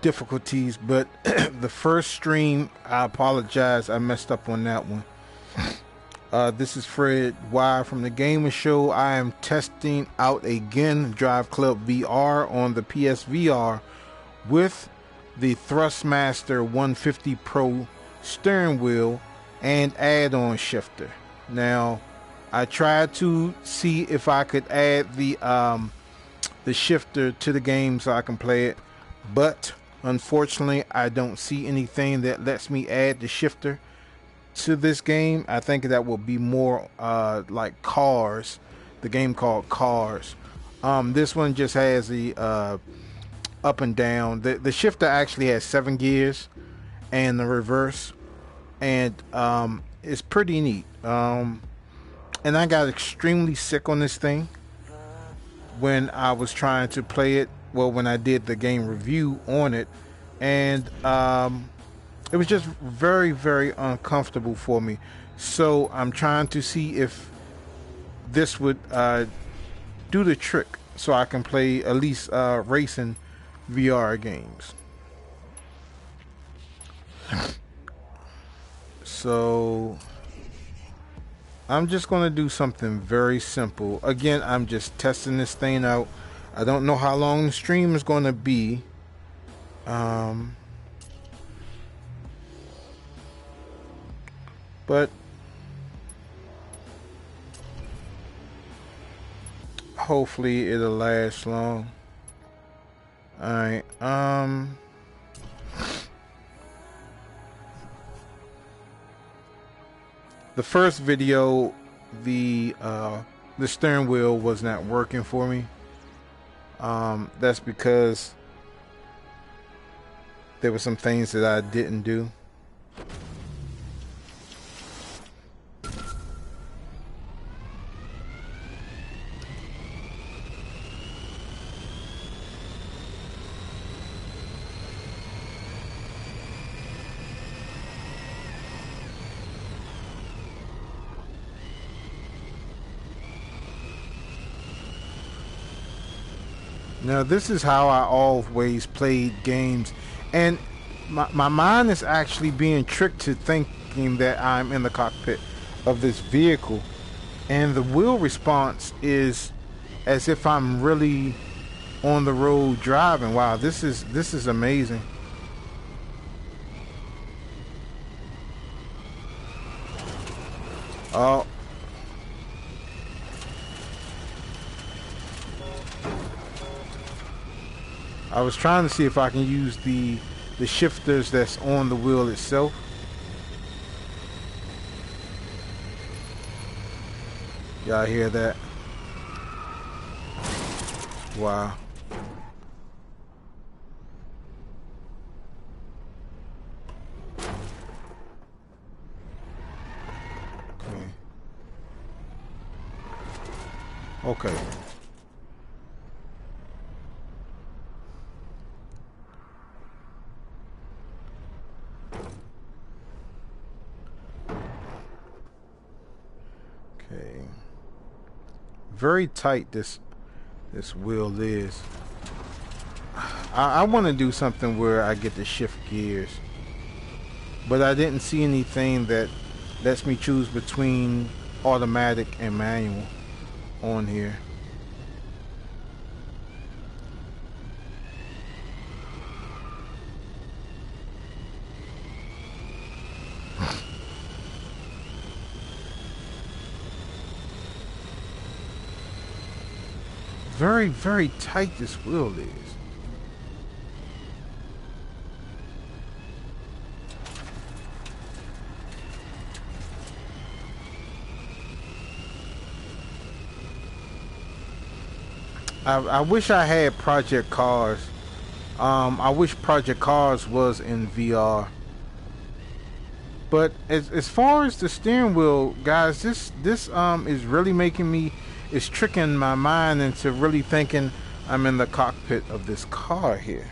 difficulties, but the first stream, I apologize, I messed up on that one. This is Fred Y from the Gamer Show. I am testing out again Driveclub VR on the PSVR with the Thrustmaster 150 Pro steering wheel and add-on shifter. Now, I tried to see if I could add the shifter to the game so I can play it, but unfortunately I don't see anything that lets me add the shifter to this game. I think that will be more like Cars, the game called Cars. This one just has the up and down. The shifter actually has 7 gears and the reverse, and it's pretty neat. And I got extremely sick on this thing when I was trying to play it. Well, when I did the game review on it, and it was just very, very uncomfortable for me. So I'm trying to see if this would do the trick so I can play at least racing VR games. So I'm just going to do something very simple. Again, I'm just testing this thing out. I don't know how long the stream is going to be. But hopefully it'll last long. Alright, the first video, the steering wheel was not working for me. That's because there were some things that I didn't do. Now, this is how I always played games, and my mind is actually being tricked to thinking that I'm in the cockpit of this vehicle, and the wheel response is as if I'm really on the road driving. Wow, this is amazing. Oh. I was trying to see if I can use the shifters that's on the wheel itself. Y'all hear that? Wow. Okay. Okay. Very tight this wheel is. I want to do something where I get to shift gears, but I didn't see anything that lets me choose between automatic and manual on here. Very, very tight this wheel is. I wish I had Project Cars. I wish Project Cars was in VR. But as far as the steering wheel, guys, this is really making me, it's tricking my mind into really thinking I'm in the cockpit of this car here.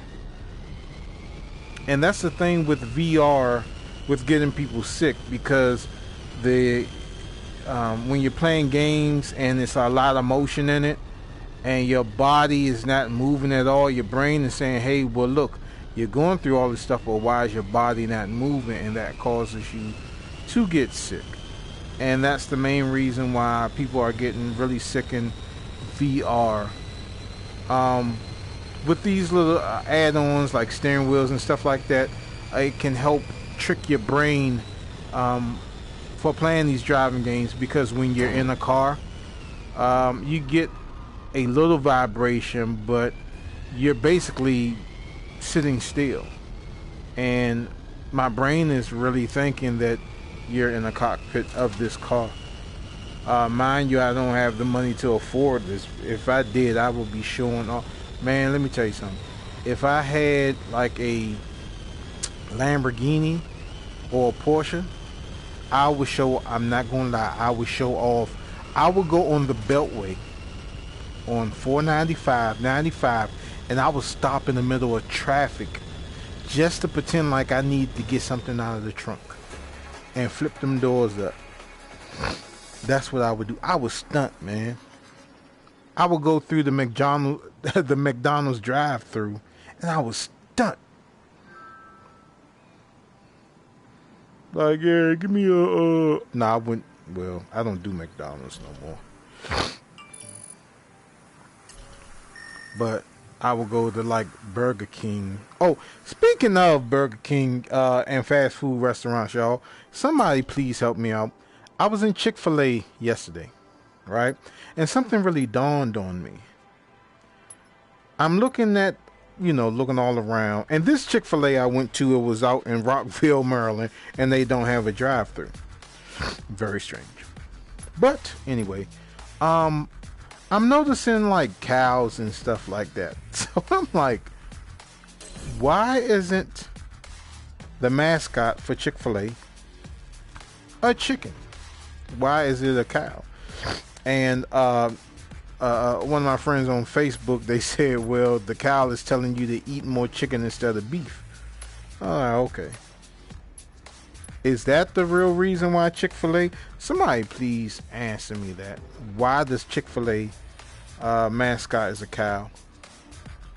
And that's the thing with VR, with getting people sick, because the when you're playing games and it's a lot of motion in it, and your body is not moving at all, your brain is saying, hey, well look, you're going through all this stuff, but why is your body not moving? And that causes you to get sick. And that's the main reason why people are getting really sick in VR. With these little add-ons like steering wheels and stuff like that, it can help trick your brain for playing these driving games, because when you're in a car, you get a little vibration, but you're basically sitting still. And my brain is really thinking that you're in a cockpit of this car. Mind you, I don't have the money to afford this. If I did, I would be showing off. Man, let me tell you something. If I had like a Lamborghini or a Porsche, I would show, I'm not gonna lie, I would show off. I would go on the Beltway on 495, 95, and I would stop in the middle of traffic just to pretend like I need to get something out of the trunk and flip them doors up. That's what I would do. I would stunt, man. I would go through the McDonald's drive-through, and I would stunt. Like, yeah, give me a Nah, I wouldn't. Well, I don't do McDonald's no more. But I will go to like Burger King. Oh, speaking of Burger King and fast food restaurants, y'all, somebody please help me out. I was in Chick-fil-A yesterday, right? And something really dawned on me. I'm looking at, looking all around. And this Chick-fil-A I went to, it was out in Rockville, Maryland, and they don't have a drive-thru. Very strange. But anyway, I'm noticing like cows and stuff like that. So I'm like, why isn't the mascot for Chick-fil-A a chicken? Why is it a cow? And one of my friends on Facebook, they said, well, the cow is telling you to eat more chicken instead of beef. Oh, okay. Is that the real reason why Chick-fil-A? Somebody please answer me that. Why does Chick-fil-A mascot is a cow,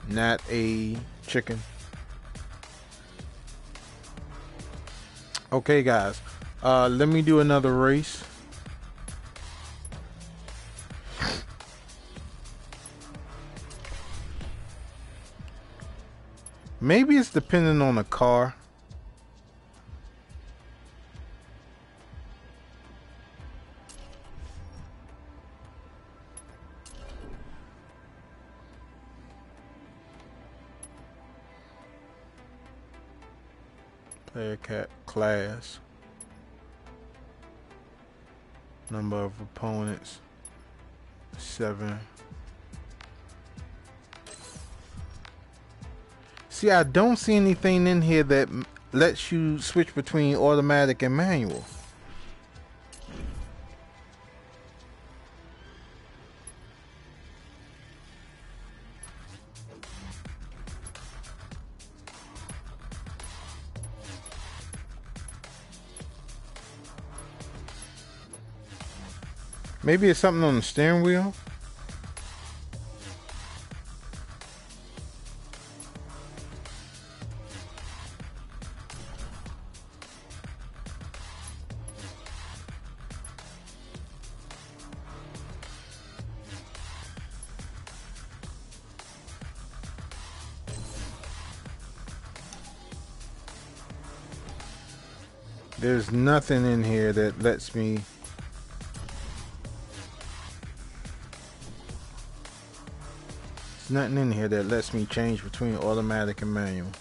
not a chicken? Okay, guys. Let me do another race. Maybe it's depending on the car. Player class. Number of opponents. 7. See, I don't see anything in here that lets you switch between automatic and manual. Maybe it's something on the steering wheel. There's nothing in here that lets me. There's nothing in here that lets me change between automatic and manual.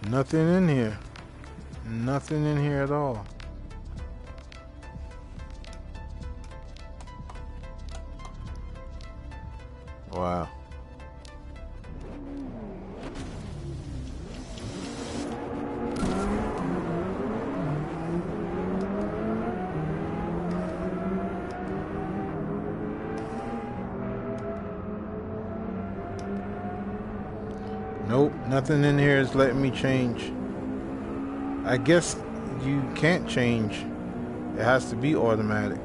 Nothing in here. Nothing in here at all. Wow. Nope, nothing in here is letting me change. I guess you can't change. It has to be automatic.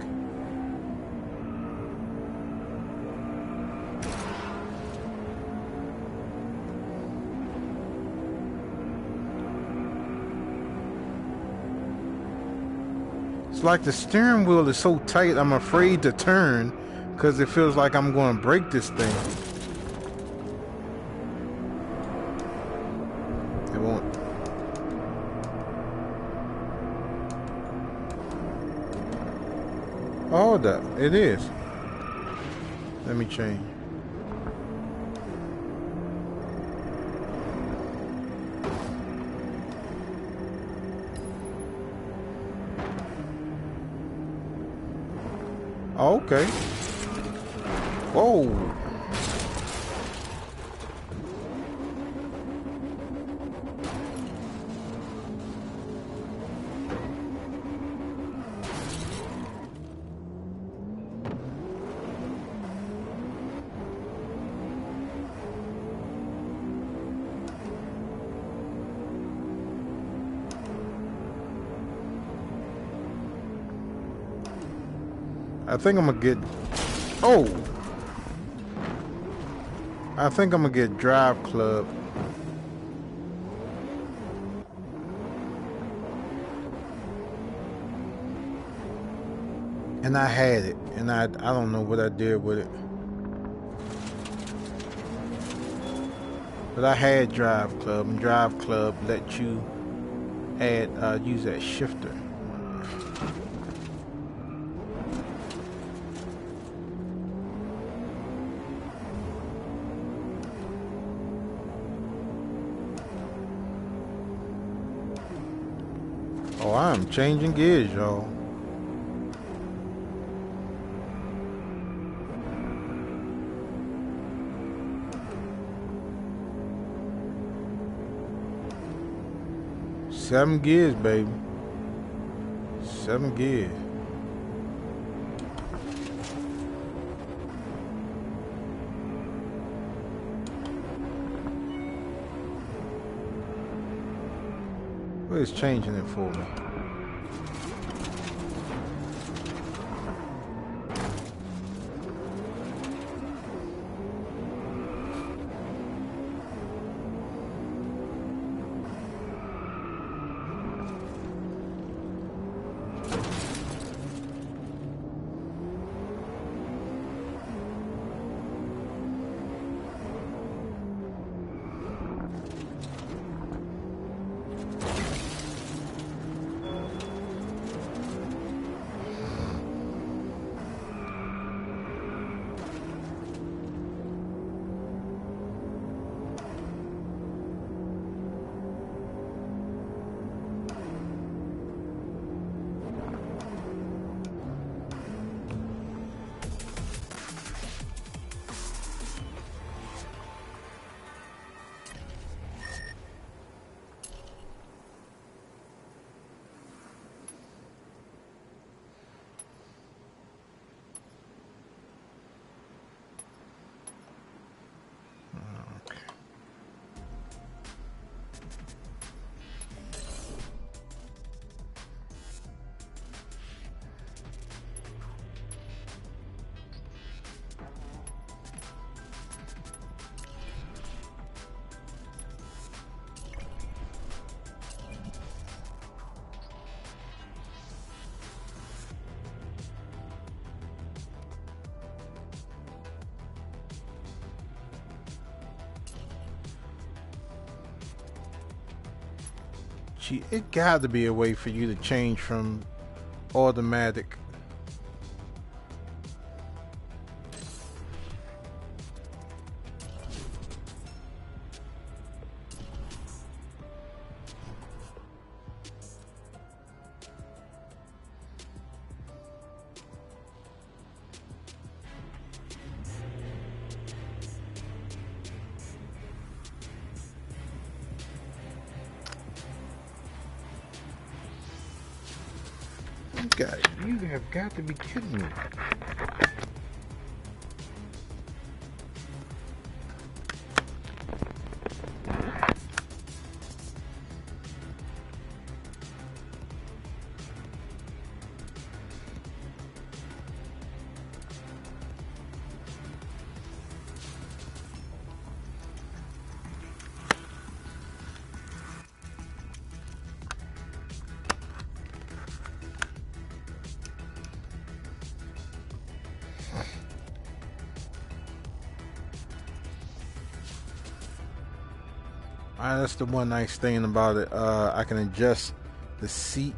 It's like the steering wheel is so tight, I'm afraid to turn because it feels like I'm going to break this thing. It won't. Oh, that it is. Let me change. Oh, okay. Whoa. I think I'm gonna get. Oh! I think I'm gonna get Driveclub. And I had it, and I don't know what I did with it. But I had Driveclub, and Driveclub let you add use that shifter. Oh, I'm changing gears, y'all. Seven gears, baby. 7 gears. What is changing it for me? Gee, it got to be a way for you to change from automatic. You have got to be kidding me. That's the one nice thing about it. I can adjust the seat.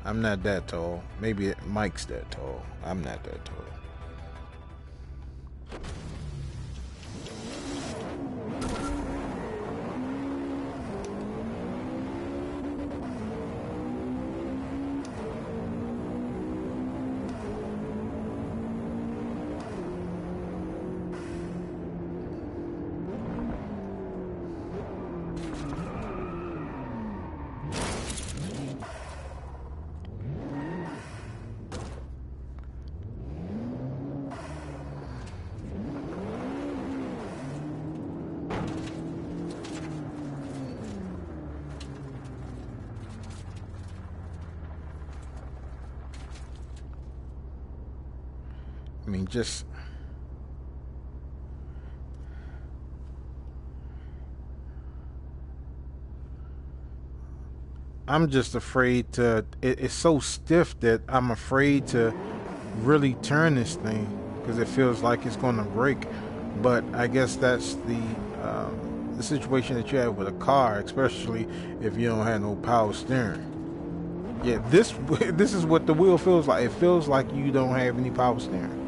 I'm not that tall. Maybe Mike's that tall. I'm not that tall. I mean, just I'm just afraid to. It's so stiff that I'm afraid to really turn this thing because it feels like it's going to break. But I guess that's the situation that you have with a car, especially if you don't have no power steering. Yeah, this is what the wheel feels like. It feels like you don't have any power steering.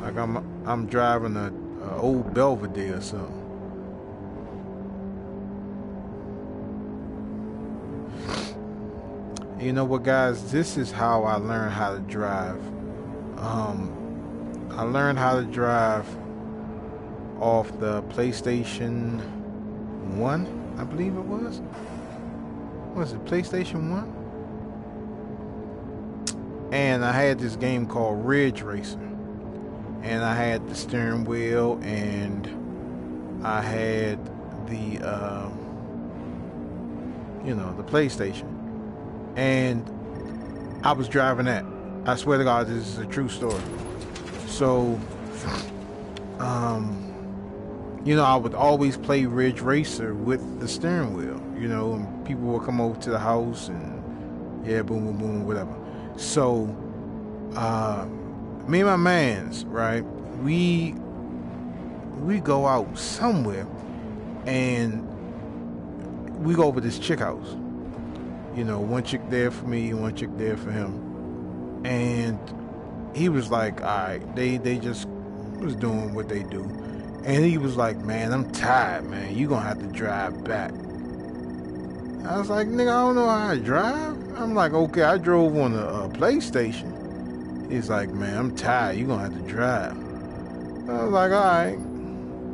Like I'm driving a old Belvedere or something. You know what, guys? This is how I learned how to drive. I learned how to drive off the PlayStation 1, I believe it was. Was it PlayStation 1? And I had this game called Ridge Racer. And I had the steering wheel, and I had the the PlayStation, and I was driving that. I swear to God, this is a true story. So, I would always play Ridge Racer with the steering wheel, and people would come over to the house, and yeah, boom, boom, boom, whatever. So, me and my mans, right? We go out somewhere, and we go over this chick house. One chick there for me, one chick there for him, and he was like, "All right," they just was doing what they do, and he was like, "Man, I'm tired, man. You gonna have to drive back." I was like, "Nigga, I don't know how to drive." I'm like, "Okay, I drove on a PlayStation." He's like, "Man, I'm tired. You gonna have to drive." I was like, "All right."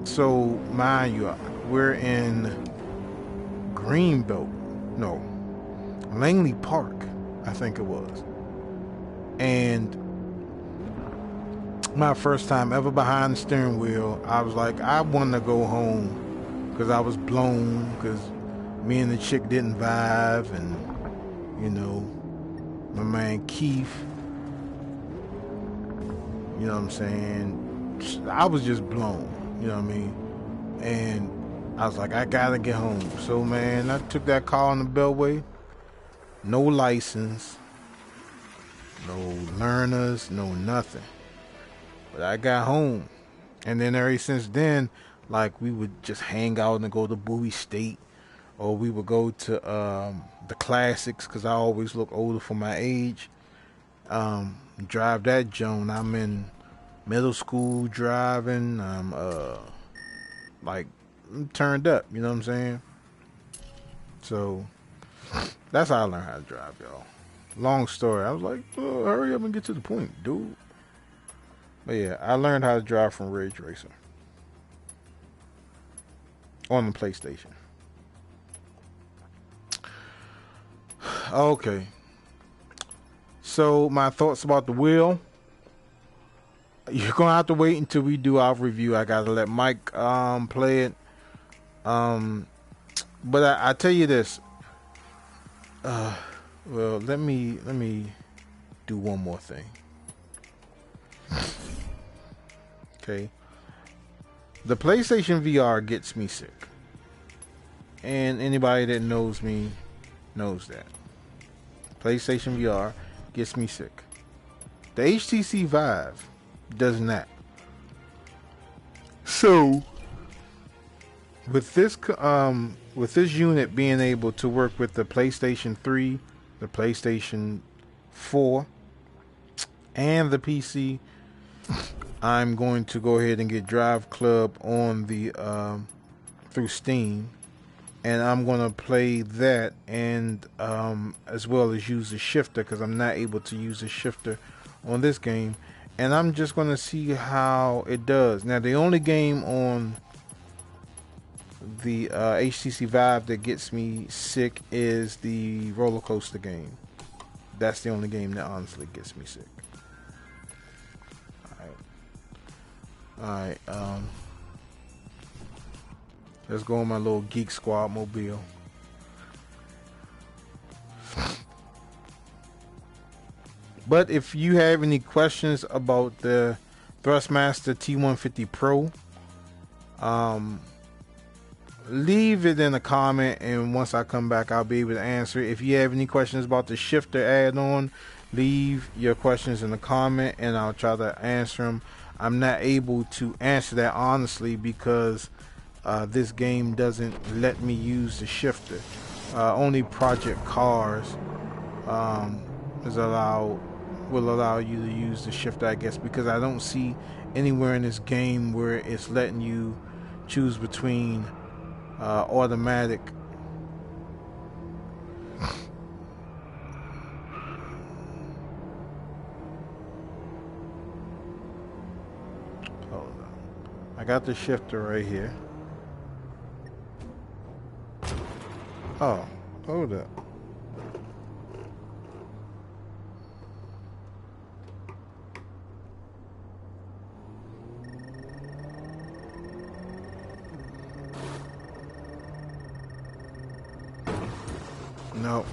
So, mind you, we're in Greenbelt. No, Langley Park, I think it was. And my first time ever behind the steering wheel, I was like, I want to go home because I was blown because me and the chick didn't vibe, and my man Keith, you know what I'm saying, I was just blown, you know what I mean, and I was like, I gotta get home. So man, I took that car on the Beltway, no license, no learners, no nothing, but I got home. And then ever since then, like, we would just hang out and go to Bowie State, or we would go to the classics, because I always look older for my age. Drive that Joan. I'm in middle school driving. I'm I'm turned up, you know what I'm saying? So that's how I learned how to drive, y'all. Long story. I was like, oh, hurry up and get to the point, dude. But yeah, I learned how to drive from Ridge Racer on the PlayStation. Okay. So my thoughts about the wheel. You're gonna have to wait until we do our review. I gotta let Mike play it. But I tell you this. Well, let me do one more thing. Okay. The PlayStation VR gets me sick. And anybody that knows me knows that. PlayStation VR gets me sick. The HTC Vive does not. So with this unit being able to work with the PlayStation 3, the PlayStation 4, and the PC, I'm going to go ahead and get Driveclub on the through Steam, and I'm going to play that, and as well as use the shifter, because I'm not able to use the shifter on this game, and I'm just going to see how it does. Now, the only game on the HTC Vive that gets me sick is the roller coaster game. That's the only game that honestly gets me sick. Alright, let's go on my little Geek Squad mobile. But if you have any questions about the Thrustmaster T150 Pro, leave it in a comment, and once I come back, I'll be able to answer it. If you have any questions about the shifter add-on, leave your questions in the comment, and I'll try to answer them. I'm not able to answer that honestly because this game doesn't let me use the shifter. Only Project Cars will allow you to use the shifter, I guess, because I don't see anywhere in this game where it's letting you choose between automatic. Hold on. I got the shifter right here. Oh, hold up. Nope.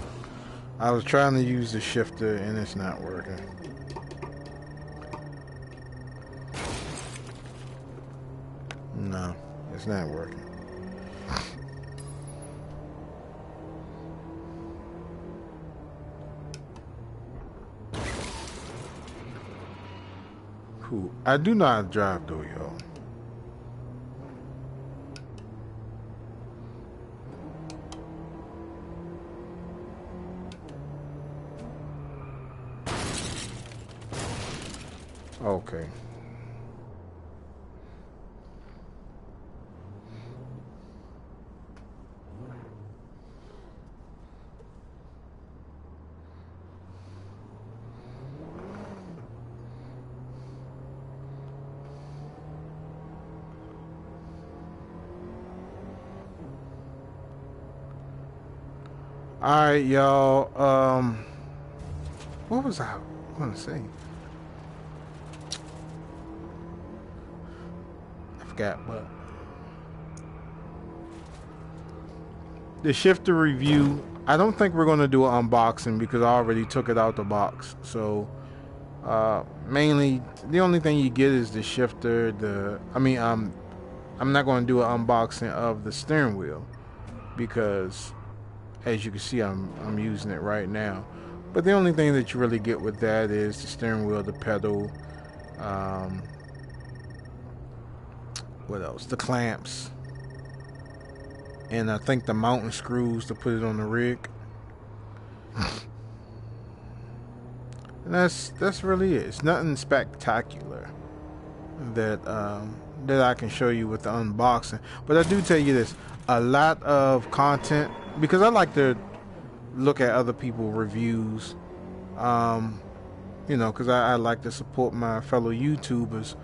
I was trying to use the shifter and it's not working. No, it's not working. Cool. I do know how to drive though, y'all. Okay. All right, y'all. What was I going to say? I forgot, but the shifter review, I don't think we're going to do an unboxing because I already took it out the box. So mainly the only thing you get is the shifter. I'm not going to do an unboxing of the steering wheel because, as you can see, I'm using it right now. But the only thing that you really get with that is the steering wheel, the pedal, what else? The clamps, and I think the mounting screws to put it on the rig. And that's really it. It's nothing spectacular that I can show you with the unboxing. But I do tell you this: a lot of content, because I like to look at other people's reviews, because I like to support my fellow YouTubers.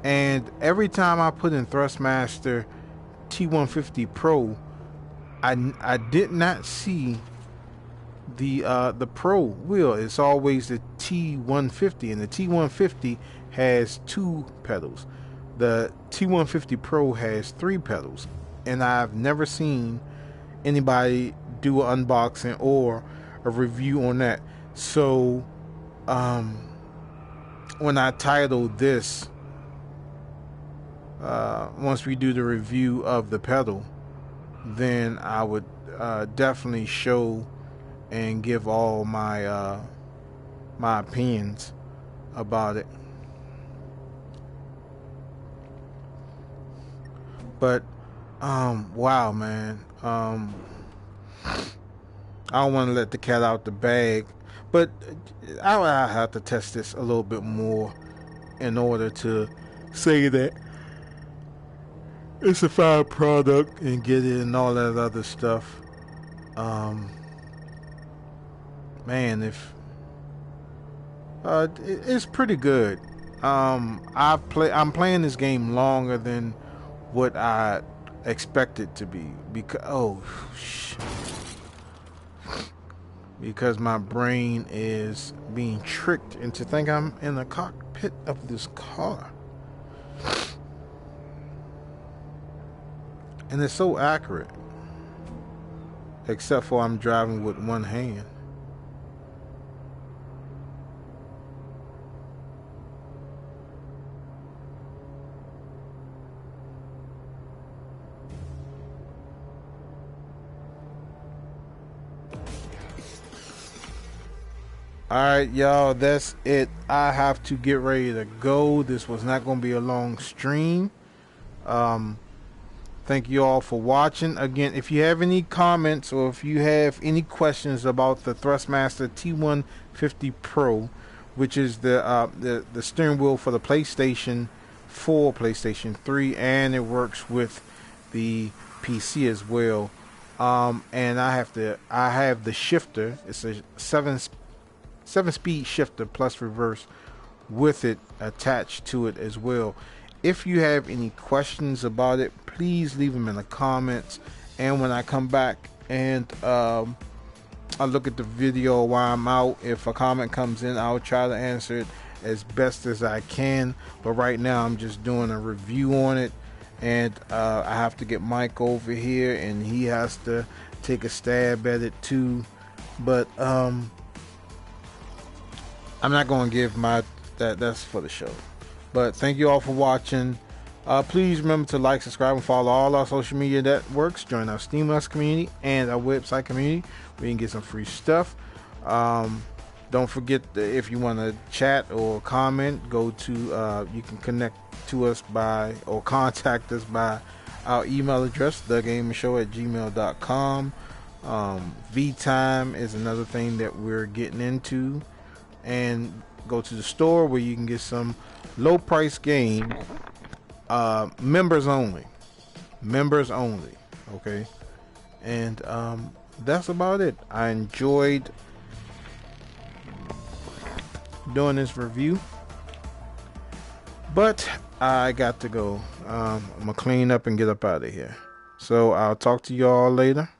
And every time I put in Thrustmaster T150 Pro, I did not see the Pro wheel. It's always the T150, and the T150 has 2 pedals. The T150 Pro has 3 pedals, and I've never seen anybody do an unboxing or a review on that. So when I titled this, once we do the review of the pedal, then I would definitely show and give all my my opinions about it. But wow, man. I don't want to let the cat out the bag, but I'll have to test this a little bit more in order to say that it's a fine product and get it and all that other stuff. Man, if it's pretty good. I'm playing this game longer than what I expected to be because my brain is being tricked into thinking I'm in the cockpit of this car. And it's so accurate. Except for I'm driving with one hand. Alright, y'all, that's it. I have to get ready to go. This was not going to be a long stream. Thank you all for watching. Again, if you have any comments or if you have any questions about the Thrustmaster T150 Pro, which is the steering wheel for the PlayStation 4, PlayStation 3, and it works with the PC as well. And I have the shifter. It's a 7-speed shifter plus reverse with it attached to it as well. If you have any questions about it, please leave them in the comments, and when I come back and I look at the video while I'm out, if a comment comes in, I'll try to answer it as best as I can. But right now I'm just doing a review on it, and I have to get Mike over here and he has to take a stab at it too. But I'm not going to give that's for the show. But thank you all for watching. Please remember to like, subscribe, and follow all our social media networks. Join our Steam community and our website community where you can get some free stuff. Don't forget that if you want to chat or comment, you can connect to us by or contact us by our email address, thagamersshow@gmail.com. vTime is another thing that we're getting into. And go to the store where you can get some low price game, members only, okay. And that's about it. I enjoyed doing this review, but I got to go. I'm gonna clean up and get up out of here, so I'll talk to y'all later.